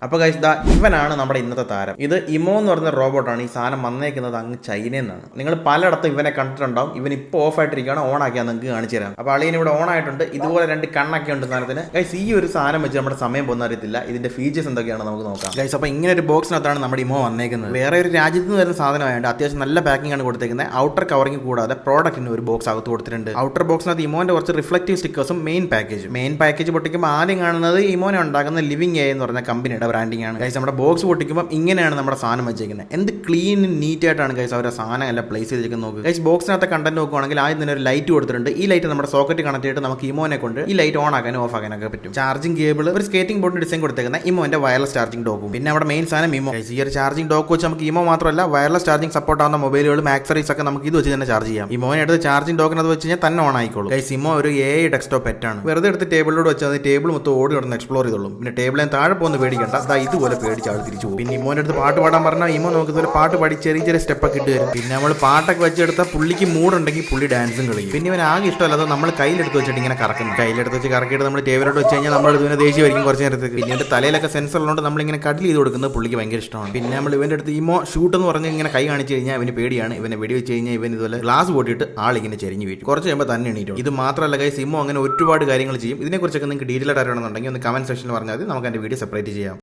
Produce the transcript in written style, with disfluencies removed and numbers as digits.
അപ്പോൾ ഗൈസ് ഇവനാണ് നമ്മുടെ ഇന്നത്തെ താരം. ഇത് ഇമോ എന്ന് പറയുന്ന റോബോട്ടാണ്. ഈ സാധനം വന്നേക്കുന്നത് അങ്ങ് ചൈനയിൽ നിന്നാണ്. നിങ്ങൾ പലയിടത്തും ഇവനെ കണ്ടിട്ടുണ്ടാവും. ഇവൻ ഇപ്പോൾ ഓഫ് ആയിട്ടിരിക്കുകയാണ്. ഓൺ ആക്കിയാൽ നിങ്ങൾക്ക് കാണിച്ചു തരാം. അപ്പോൾ അളിയൻ ഇവിടെ ഓൺ ആയിട്ടുണ്ട്. ഇതുപോലെ 2 കണ്ണൊക്കെ ഉണ്ട് സാധനത്തിന്. ഗൈസ് ഈ ഒരു സാധനം വെച്ച് നമ്മുടെ സമയം പോകുന്ന അറിയത്തില്ല. ഇതിന്റെ ഫീച്ചേഴ്സ് എന്തൊക്കെയാണ് നമുക്ക് നോക്കാം. ഗൈസ് അപ്പോൾ ഇങ്ങനെ ഒരു ബോക്സിനകത്താണ് നമ്മുടെ ഇമോ വന്നേക്കുന്നത്. വേറെ ഒരു രാജ്യത്ത് നിന്ന് വരുന്ന സാധനമായതുകൊണ്ട് അത്യാവശ്യം നല്ല പാക്കിംഗ് ആണ് കൊടുത്തേക്കുന്നത്. ഔട്ടർ കവറിംഗ് കൂടാതെ പ്രോഡക്റ്റിന് ഒരു ബോക്സ് അകത്ത് കൊടുത്തിട്ടുണ്ട്. ഔട്ടർ ബോക്സിനകത്ത് ഇമോന്റെ കുറച്ച് റിഫ്ലക്റ്റീവ് സ്റ്റിക്കേഴ്സും മെയിൻ പാക്കേജ് പൊട്ടിക്കുമ്പോൾ ആദ്യം കാണുന്നത് ഇമോനെ ഉണ്ടാക്കുന്ന ലിവിംഗ് എ എന്ന് പറഞ്ഞ കമ്പനിയുടെ ബ്രാൻഡിംഗ് ആണ്. ഗൈസ് നമ്മുടെ ബോക്സ് പൊട്ടിക്കുമ്പോൾ ഇങ്ങനെയാണ് നമ്മുടെ സാധനം വെച്ചേക്കുന്നത്. എന്ത് ക്ലീൻ നീറ്റ് ആയിട്ടാണ് ഗൈസ് അവരുടെ സാധനം എല്ലാം പ്ലേസ് ചെയ്തിരിക്കുന്നത് നോക്കുക. ഗൈസ് ബോക്സിനകത്ത് കണ്ടന്റ് നോക്കുകയാണെങ്കിൽ ആദ്യം തന്നെ ഒരു ലൈറ്റ് കൊടുത്തിട്ടുണ്ട്. ഈ ലൈറ്റ് നമ്മുടെ സോക്കറ്റ് കണക്ട് ചെയ്തിട്ട് നമുക്ക് ഇമോനെ കൊണ്ട് ഈ ലൈറ്റ് ഓൺ ആക്കാനും ഓഫ് ആക്കാനൊക്കെ പറ്റും. ചാർജിംഗ് കേബിൾ, ഒരു സ്കേറ്റിംഗ് ബോർഡിന് ഡിസൈൻ കൊടുത്തേക്കുന്ന ഇമോന്റെ വയർലെസ് ചാർജിംഗ് ഡോക്കും. പിന്നെ നമ്മുടെ മെയിൻ സാധനം ഇമോ. ഈ ഒരു ചാർജിംഗ് ഡോക്ക് വെച്ച് നമുക്ക് ഇമോ മാത്രമല്ല വയർലെസ് ചാർജിംഗ് സപ്പോർട്ട് ആവുന്ന മൊബൈലുകളും ആക്സറീസ് ഒക്കെ നമുക്ക് ഇത് വെച്ച് തന്നെ ചാർജ് ചെയ്യാം. ഇമോനെ എടുത്ത് ചാർജിംഗ് ഡോക്കിനകത്ത് വെച്ച് കഴിഞ്ഞാൽ തന്നെ ഓൺ ആയിക്കോളും. ഗൈസ് ഇമോ ഒരു AI ഡെസ്ക്ടോപ്പ് പെറ്റാണ്. വെറുതെ എടുത്ത് ടേബിളിലൂടെ വെച്ചാൽ ടേബിൾ മൊത്തം ഓടി കിടന്ന് എക്സ്പ്ലോർ ചെയ്തോളും. പിന്നെ ടേബിളിൽ താഴെ പോകുന്ന പേടിക്കണ്ട, ഇതുപോലെ പേടിച്ച് ആൾ തിരിച്ചു പോകും. പിന്നെ ഇമോന്റെ അടുത്ത് പാട്ട് പാടാൻ പറഞ്ഞാൽ ഇമോ നമുക്ക് ഇതുപോലെ പാട്ട് പാടി ചെറിയ സ്റ്റെപ്പൊക്കെ ഇട്ട് തരും. പിന്നെ നമ്മൾ പാട്ടൊക്കെ വെച്ചെടുത്താൽ പുള്ളിക്ക് മൂടുണ്ടെങ്കിൽ പുള്ളി ഡാൻസും കളിക്കും. പിന്നെ ഇവൻ ആകെ ഇഷ്ടമല്ലാതെ നമ്മൾ കയ്യിലെടുത്ത് വെച്ചിട്ട് ഇങ്ങനെ കറക്കും. കയ്യിലെടുത്ത് വെച്ച് കറക്കിയിട്ട് നമ്മൾ ടേബിലോട്ട് വെച്ച് കഴിഞ്ഞാൽ നമ്മൾ ഇതിനെ ദേഷ്യമായിരിക്കും കുറച്ച് നേരത്തേക്ക്. പിന്നെ തലയിലൊക്കെ സെൻസർ ഉള്ളതുകൊണ്ട് നമ്മളിങ്ങനെ കട്ടിൽ ചെയ്ത് കൊടുക്കുന്നത് പുള്ളിക്ക് ഭയങ്കര ഇഷ്ടമാണ്. പിന്നെ നമ്മൾ ഇവന്റെ അടുത്ത് ഇമോ ഷൂട്ട് എന്ന് പറഞ്ഞ് ഇങ്ങനെ കൈ കാണിച്ച് കഴിഞ്ഞാൽ ഇവന് പേടിയാണ്. ഇവനെ വെടി വെച്ച് കഴിഞ്ഞാൽ ഇവൻ ഇതുപോലെ ഗ്ലാസ് പൊട്ടിയിട്ട് ആളിങ്ങനെ ചെരിഞ്ഞ് വീട്ടും. കുറച്ച് കഴിയുമ്പോൾ തന്നെ എണീറ്റും. ഇത് മാത്രമല്ല ഗൈസ് ഇമോ അങ്ങനെ ഒരുപാട് കാര്യങ്ങൾ ചെയ്യും. ഇതിനെക്കുറിച്ചൊക്കെ നിങ്ങൾക്ക് ഡീറ്റെയിൽ ആയിട്ട് അറിയണമെന്നുണ്ടെങ്കിൽ ഒന്ന് കമന്റ് സെക്ഷനിൽ പറഞ്ഞാൽ മതി. നമുക്ക് അതിന്റെ വീഡിയോ സെപ്പറേറ്റ് ചെയ്യാം.